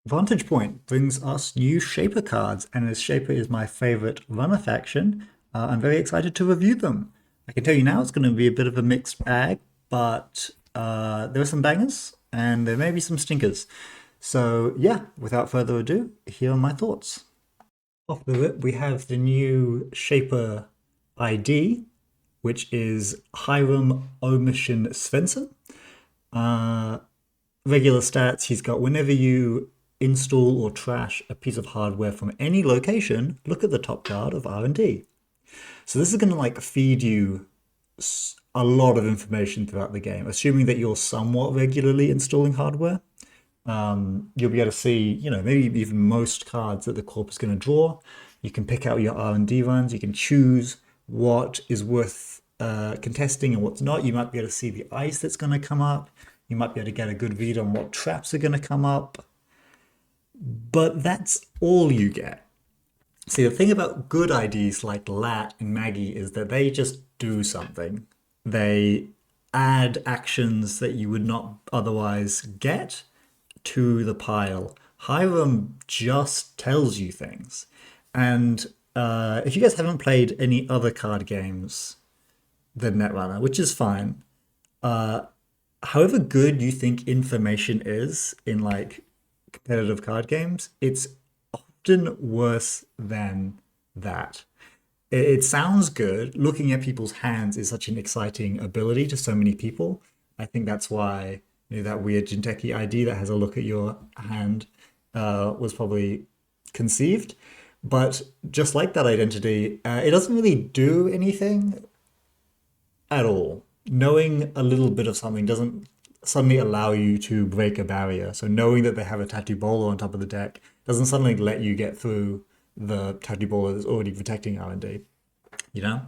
Vantage Point brings us new Shaper cards, and as Shaper is my favorite runner faction, I'm very excited to review them. I can tell you now it's going to be a bit of a mixed bag, but there are some bangers and there may be some stinkers. So, yeah, without further ado, here are my thoughts. Off the rip, we have the new Shaper ID, which is Hiram Omission Svensson. Uh, Regular stats, he's got whenever you install or trash a piece of hardware from any location, look at the top card of R&D. So this is going to like feed you a lot of information throughout the game, assuming that you're somewhat regularly installing hardware. You'll be able to see, maybe even most cards that the corp is going to draw. You can pick out your R&D runs. You can choose what is worth contesting and what's not. You might be able to see the ice that's going to come up. You might be able to get a good read on what traps are going to come up. But that's all you get. See, the thing about good IDs like Lat and Maggie is that they just do something. They add actions that you would not otherwise get to the pile. Hiram just tells you things. And if you guys haven't played any other card games than Netrunner, which is fine, however good you think information is in like competitive card games, it's often worse than that. It sounds good. Looking at people's hands is such an exciting ability to so many people. I think that's why that weird Jinteki ID that has a look at your hand was probably conceived. But just like that identity, it doesn't really do anything at all. Knowing a little bit of something doesn't suddenly allow you to break a barrier. So knowing that they have a tattoo bowler on top of the deck doesn't suddenly let you get through the tattoo bowler that's already protecting R&D. You know?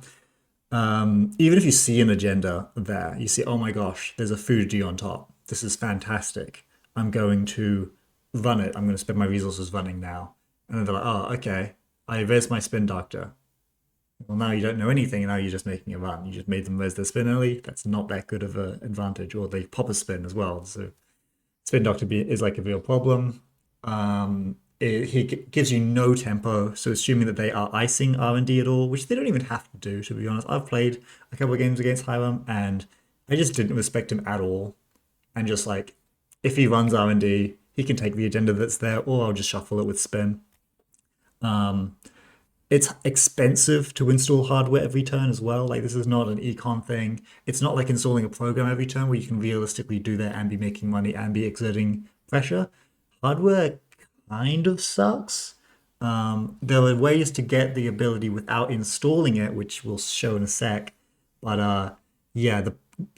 Even if you see an agenda there, you see, oh my gosh, there's a Fuji on top. This is fantastic. I'm going to run it. I'm going to spend my resources running now. And then they're like, oh, okay. I raised my spin doctor. Well, now you don't know anything, and now you're just making a run. You just made them raise their spin early. That's not that good of an advantage. Or they pop a spin as well. So spin doctor is like a real problem. He gives you no tempo. So assuming that they are icing R&D at all, which they don't even have to do, to be honest. I've played a couple of games against Hiram, and I just didn't respect him at all. And just like, if he runs R&D, he can take the agenda that's there, or I'll just shuffle it with spin. Um, it's expensive to install hardware every turn as well. Like this is not an econ thing. It's not like installing a program every turn where you can realistically do that and be making money and be exerting pressure. Hardware kind of sucks. There are ways to get the ability without installing it, which we'll show in a sec. But yeah,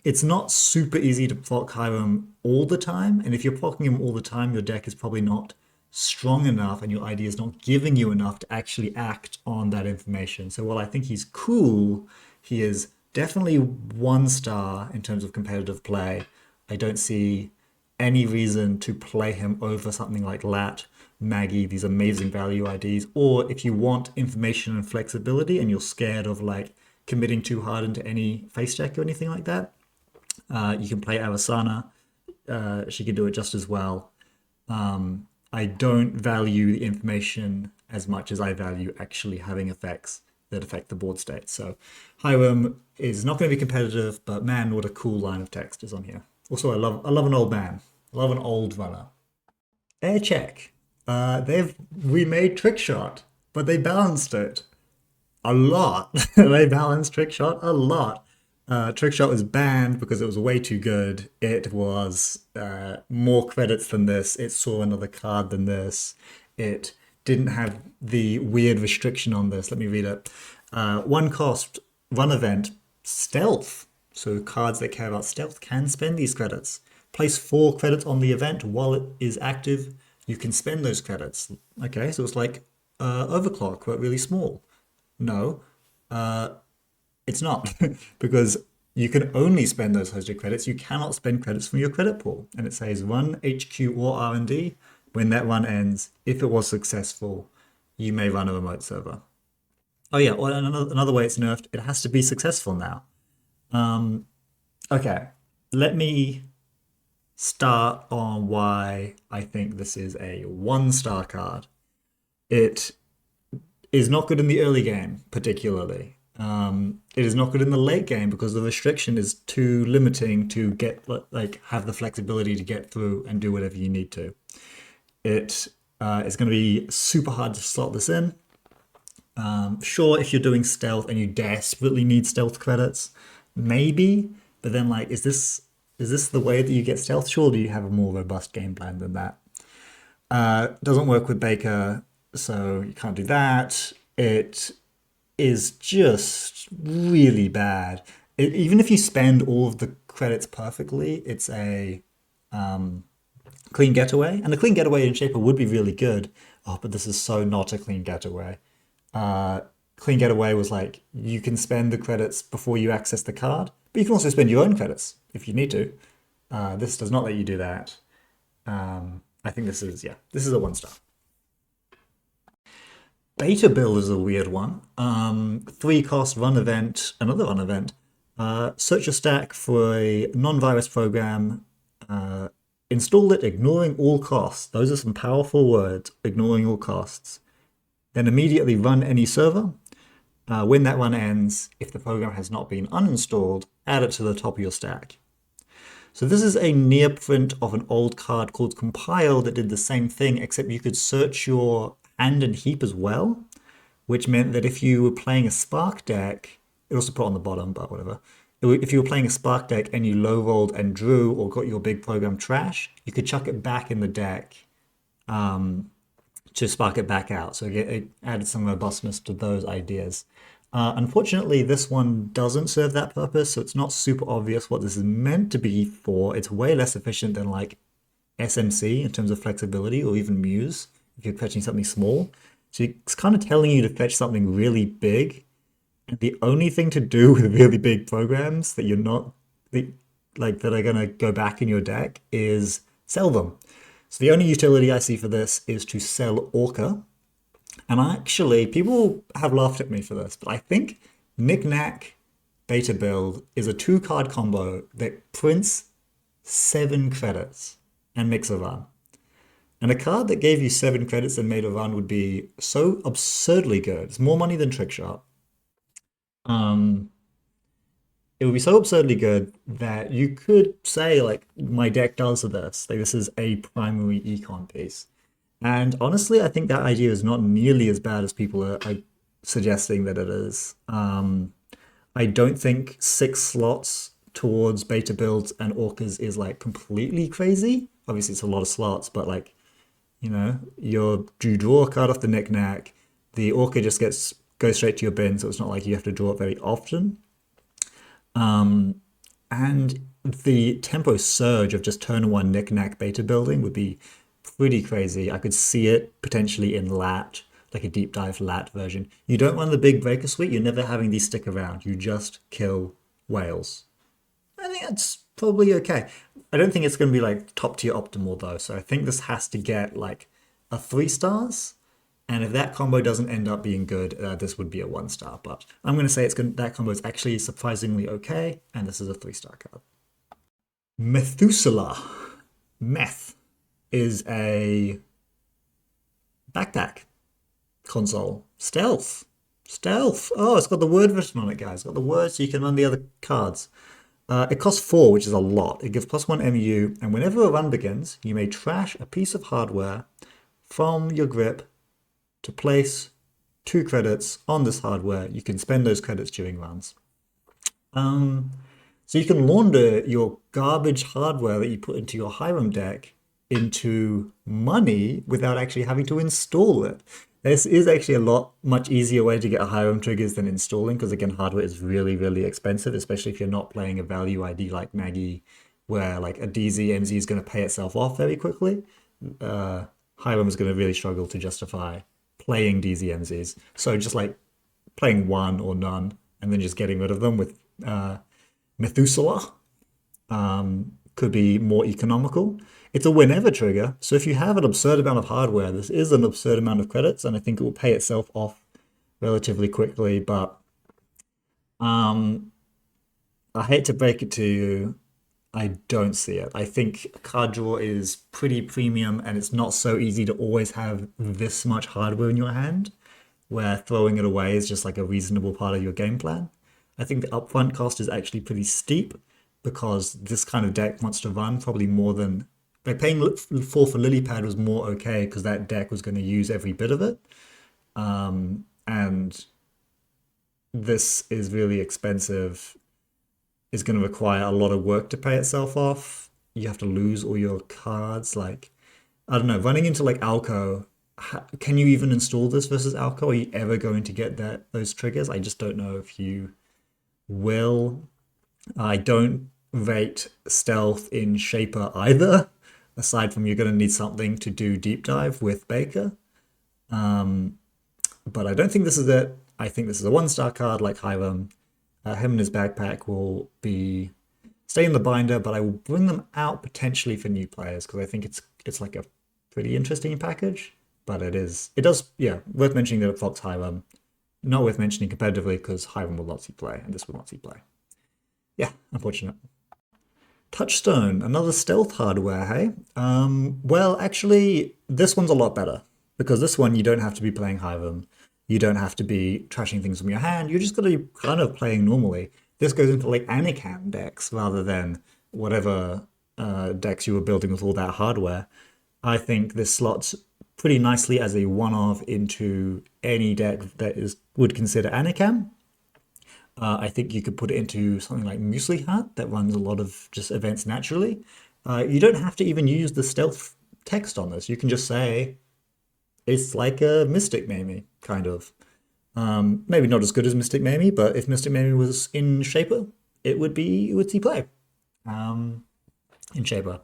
it's not super easy to proc Hiram all the time. And if you're procking him all the time, your deck is probably not strong enough and your idea is not giving you enough to actually act on that information. So while I think he's cool, he is definitely 1 star in terms of competitive play. I don't see any reason to play him over something like Lat, Maggie, these amazing value IDs. Or if you want information and flexibility and you're scared of like committing too hard into any face check or anything like that, you can play Avasana. She can do it just as well. I don't value the information as much as I value actually having effects that affect the board state. So Hiram is not going to be competitive, but man, what a cool line of text is on here. Also, I love an old man. I love an old runner. Air check. They've remade trick shot, but they balanced it a lot. They balanced trick shot a lot. Trick shot was banned because it was way too good. It was more credits than this. It saw another card than this. It didn't have the weird restriction on this. Let me read it. 1 cost, run event, stealth. So cards that care about stealth can spend these credits. Place 4 credits on the event while it is active. You can spend those credits. Okay, so it's like Overclock, but really small. No, it's not, because you can only spend those hosted credits. You cannot spend credits from your credit pool. And it says run HQ or R&D. When that run ends, if it was successful, you may run a remote server. Oh yeah, well, another way it's nerfed, it has to be successful now. Okay, let me start on why I think this is a 1-star card. It is not good in the early game, particularly. It is not good in the late game because the restriction is too limiting to get like have the flexibility to get through and do whatever you need to. It is going to be super hard to slot this in. Sure, if you're doing stealth and you desperately need stealth credits, maybe. But then, like, is this the way that you get stealth? Surely you have a more robust game plan than that. Doesn't work with Baker, so you can't do that. It is just really bad. Even if you spend all of the credits perfectly, it's a clean getaway. And the clean getaway in Shaper would be really good. Oh, but this is so not a clean getaway. Clean getaway was like you can spend the credits before you access the card, but you can also spend your own credits if you need to. This does not let you do that. I think this is, yeah, this is a 1-star. Beta build is a weird one. 3-cost run event, another run event. Search your stack for a non-virus program. Install it, ignoring all costs. Those are some powerful words, ignoring all costs. Then immediately run any server. When that run ends, if the program has not been uninstalled, add it to the top of your stack. So this is a near print of an old card called Compile that did the same thing, except you could search your hand and heap as well, which meant that if you were playing a Spark deck, it also put on the bottom, but whatever. If you were playing a Spark deck and you low rolled and drew or got your big program trash, you could chuck it back in the deck to spark it back out. So it added some robustness to those ideas. Unfortunately, this one doesn't serve that purpose, so it's not super obvious what this is meant to be for. It's way less efficient than like SMC in terms of flexibility, or even Muse if you're fetching something small. So it's kind of telling you to fetch something really big. And the only thing to do with really big programs that you're not like that are going to go back in your deck is sell them. So the only utility I see for this is to sell Orca. And actually, people have laughed at me for this, but I think Knick-Knack Beta Build is a 2-card combo that prints 7 credits and makes a run. And a card that gave you 7 credits and made a run would be so absurdly good. It's more money than Trickshot. It would be so absurdly good that you could say, like, my deck does this. Like, this is a primary econ piece. And honestly, I think that idea is not nearly as bad as people are suggesting that it is. I don't think 6 slots towards beta builds and orcas is like completely crazy. Obviously, it's a lot of slots, but like, you know, you draw a card off the Knick-Knack. The orca just goes straight to your bin, so it's not like you have to draw it very often. And the tempo surge of just turn 1 Knick-Knack beta building would be pretty crazy. I could see it potentially in lat, like a deep dive lat version. You don't run the big breaker suite, you're never having these stick around. You just kill whales. I think that's probably okay. I don't think it's going to be like top tier optimal though, so I think this has to get like a 3 stars. And if that combo doesn't end up being good, this would be a 1-star. But I'm going to say that combo is actually surprisingly okay, and this is a 3-star card. Methuselah. Meth is a backpack console. Stealth. Stealth. Oh, it's got the word written on it, guys. It's got the word so you can run the other cards. It costs 4, which is a lot. It gives +1 MU, and whenever a run begins, you may trash a piece of hardware from your grip to place 2 credits on this hardware. You can spend those credits during runs. So you can launder your garbage hardware that you put into your Hiram deck into money without actually having to install it. This is actually a much easier way to get a Hiram triggers than installing, because again, hardware is really, really expensive, especially if you're not playing a value ID like Maggie, where like a DZ, MZ is going to pay itself off very quickly. Hiram is going to really struggle to justify playing DZ MZs. So just like playing 1 or none and then just getting rid of them with Methuselah could be more economical. It's a whenever trigger, so if you have an absurd amount of hardware, this is an absurd amount of credits, and I think it will pay itself off relatively quickly, but I hate to break it to you, I don't see it. I think card draw is pretty premium, and it's not so easy to always have this much hardware in your hand, where throwing it away is just like a reasonable part of your game plan. I think the upfront cost is actually pretty steep because this kind of deck wants to run probably more than like paying 4 for Lilypad was more okay because that deck was going to use every bit of it. And this is really expensive. It's going to require a lot of work to pay itself off. You have to lose all your cards. Like, I don't know, running into like Alco, can you even install this versus Alco? Are you ever going to get those triggers? I just don't know if you will. I don't rate stealth in Shaper either, aside from you're going to need something to do deep dive with Baker. But I don't think this is it. I think this is a 1-star card like Hiram. Him and his backpack will stay in the binder, but I will bring them out potentially for new players because I think it's like a pretty interesting package. But yeah, worth mentioning that it Fox Hiram. Not worth mentioning competitively because Hiram will not see play and this will not see play. Yeah, unfortunate. Touchstone, another stealth hardware, hey? Well, actually, this one's a lot better because this one you don't have to be playing Hiram. You don't have to be trashing things from your hand. You're just going to be kind of playing normally. This goes into like Anakin decks rather than whatever decks you were building with all that hardware. I think this slots pretty nicely as a one-off into any deck that would consider Anakin. I think you could put it into something like Methuselah that runs a lot of just events naturally. You don't have to even use the stealth text on this. You can just say it's like a Mystic Mamie, kind of. Maybe not as good as Mystic Mamie, but if Mystic Mamie was in Shaper, it would see play in Shaper.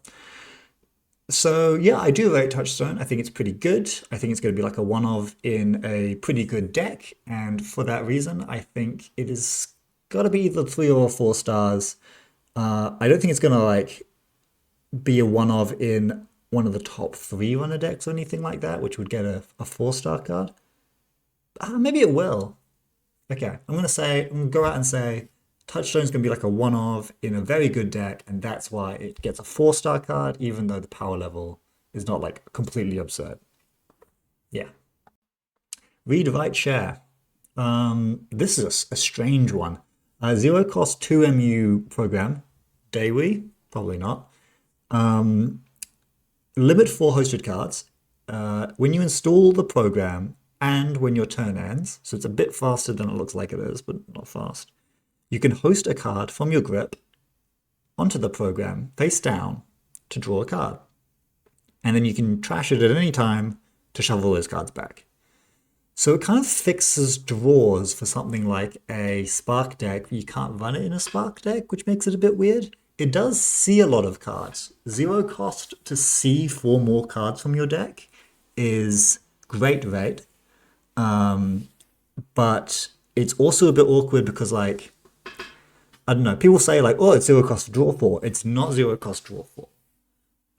So yeah, I do rate Touchstone. I think it's pretty good. I think it's going to be like a one-of in a pretty good deck, and for that reason, I think it is got to be either 3 or 4 stars. I don't think it's going to like be a one-of in one of the top 3 runner decks or anything like that, which would get a 4-star card. Maybe it will. Okay, I'm going to go out and say Touchstone's going to be like a one-of in a very good deck, and that's why it gets a 4-star card, even though the power level is not like completely absurd. Yeah. Read, write, share. This is a strange one. 0 cost 2 MU program. Daily? Probably not. Limit 4 hosted cards. When you install the program and when your turn ends, so it's a bit faster than it looks like it is, but not fast. You can host a card from your grip onto the program face down to draw a card. And then you can trash it at any time to shuffle those cards back. So it kind of fixes draws for something like a Spark deck. You can't run it in a Spark deck, which makes it a bit weird. It does see a lot of cards. 0 cost to see 4 more cards from your deck is great rate. But it's also a bit awkward because like, I don't know, people say like, oh, it's 0 cost to draw 4. It's not 0 cost to draw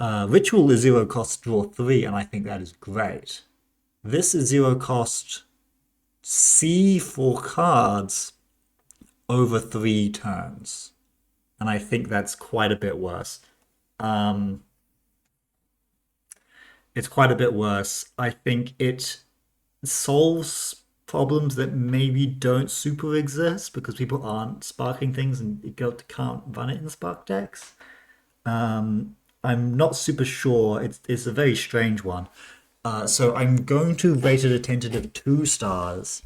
4. Ritual is 0 cost to draw 3, and I think that is great. This is 0 cost see 4 cards over 3 turns. And I think that's quite a bit worse. It's quite a bit worse. I think it solves problems that maybe don't super exist because people aren't sparking things and you can't run it in Spark decks. I'm not super sure. It's a very strange one. So I'm going to rate it a tentative 2 stars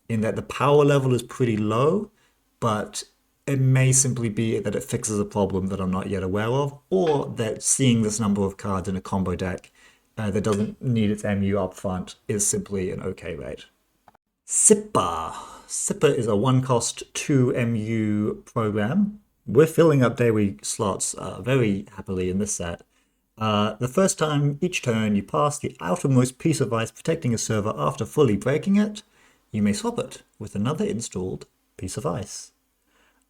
in that the power level is pretty low, but it may simply be that it fixes a problem that I'm not yet aware of, or that seeing this number of cards in a combo deck that doesn't need its MU up front is simply an okay rate. Sipa. Sipa is a 1 cost 2 MU program. We're filling up daily slots very happily in this set. The first time each turn you pass the outermost piece of ice protecting a server after fully breaking it, you may swap it with another installed piece of ice.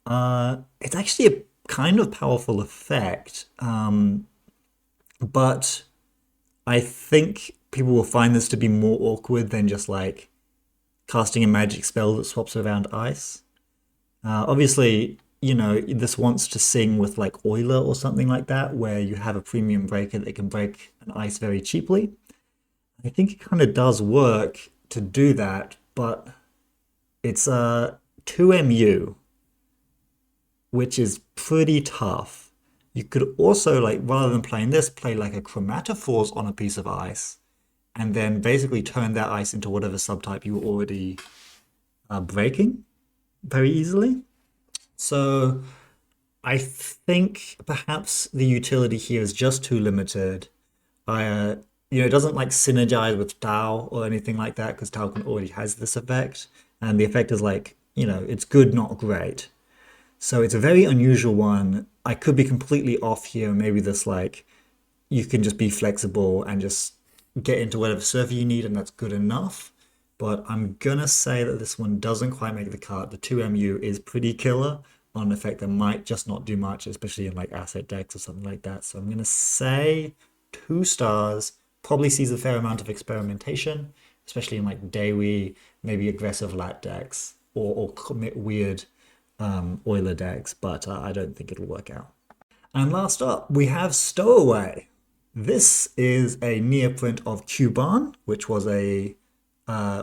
It's actually a kind of powerful effect, but I think people will find this to be more awkward than just like casting a magic spell that swaps around ice. Obviously, you know, this wants to sing with like Euler or something like that, where you have a premium breaker that can break an ice very cheaply. I think it kind of does work to do that, but it's a 2 MU, which is pretty tough. You could also, like, rather than playing this, play like a chromatophores on a piece of ice, and then basically turn that ice into whatever subtype you were already breaking very easily. So I think perhaps the utility here is just too limited. It doesn't like synergize with Tau or anything like that because Tau already has this effect, and the effect is like, it's good, not great. So it's a very unusual one. I could be completely off here. Maybe this like you can just be flexible and just get into whatever server you need, and that's good enough. But I'm gonna say that this one doesn't quite make the cut. The 2MU is pretty killer on an effect that might just not do much, especially in like asset decks or something like that. So I'm gonna say 2 stars. Probably sees a fair amount of experimentation, especially in like Dewi, maybe aggressive lat decks or commit weird Euler decks, but I don't think it'll work out. And last up, we have Stowaway. This is a near print of Cuban, which was a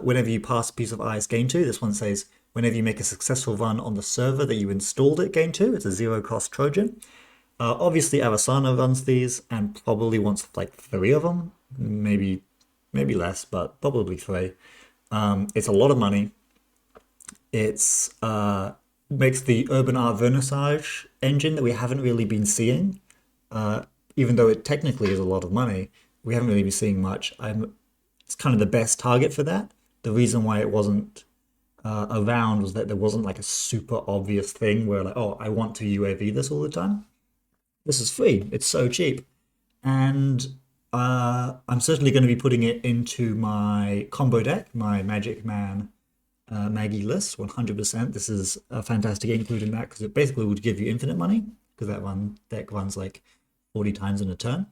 whenever you pass a piece of ice, gain 2. This one says whenever you make a successful run on the server that you installed it, gain 2. It's a 0-cost Trojan. Obviously, Avasana runs these and probably wants like 3 of them, maybe less, but probably 3. It's a lot of money. It's makes the Urban Art Vernissage engine that we haven't really been seeing. Even though it technically is a lot of money, we haven't really been seeing much. It's kind of the best target for that. The reason why it wasn't around was that there wasn't like a super obvious thing where like, oh, I want to UAV this all the time. This is free. It's so cheap. And I'm certainly going to be putting it into my combo deck, my Magic Man Maggie list, 100%. This is a fantastic include in that because it basically would give you infinite money because that deck runs like 40 times in a turn.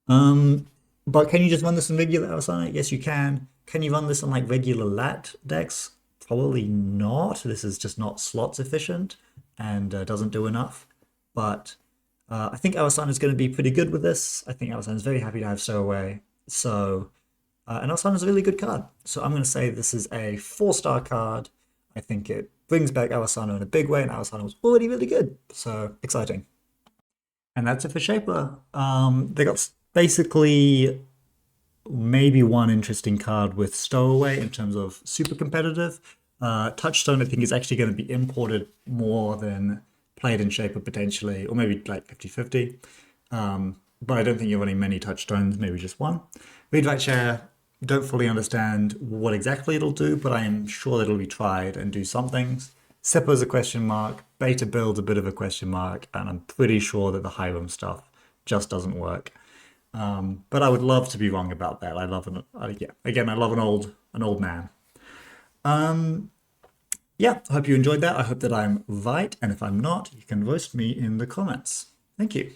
But can you just run this in regular Avasana? Yes, you can. Can you run this on like regular lat decks? Probably not. This is just not slots efficient and doesn't do enough. But I think Avasana is going to be pretty good with this. I think Avasana is very happy to have Stowaway. So, and Avasana is a really good card. So I'm going to say this is a 4-star card. I think it brings back Avasana in a big way, and Avasana was already really good. So exciting. And that's it for Shaper. They got basically maybe one interesting card with Stowaway in terms of super competitive. Touchstone, I think, is actually going to be imported more than played in Shaper potentially, or maybe like 50-50. But I don't think you're running many Touchstones, maybe just one. Read, write, share. Don't fully understand what exactly it'll do, but I am sure that it'll be tried and do some things. Sipa is a question mark. Beta build's a bit of a question mark, and I'm pretty sure that the Hiram stuff just doesn't work. But I would love to be wrong about that. I love I love an old man. Yeah, I hope you enjoyed that. I hope that I'm right, and if I'm not, you can roast me in the comments. Thank you.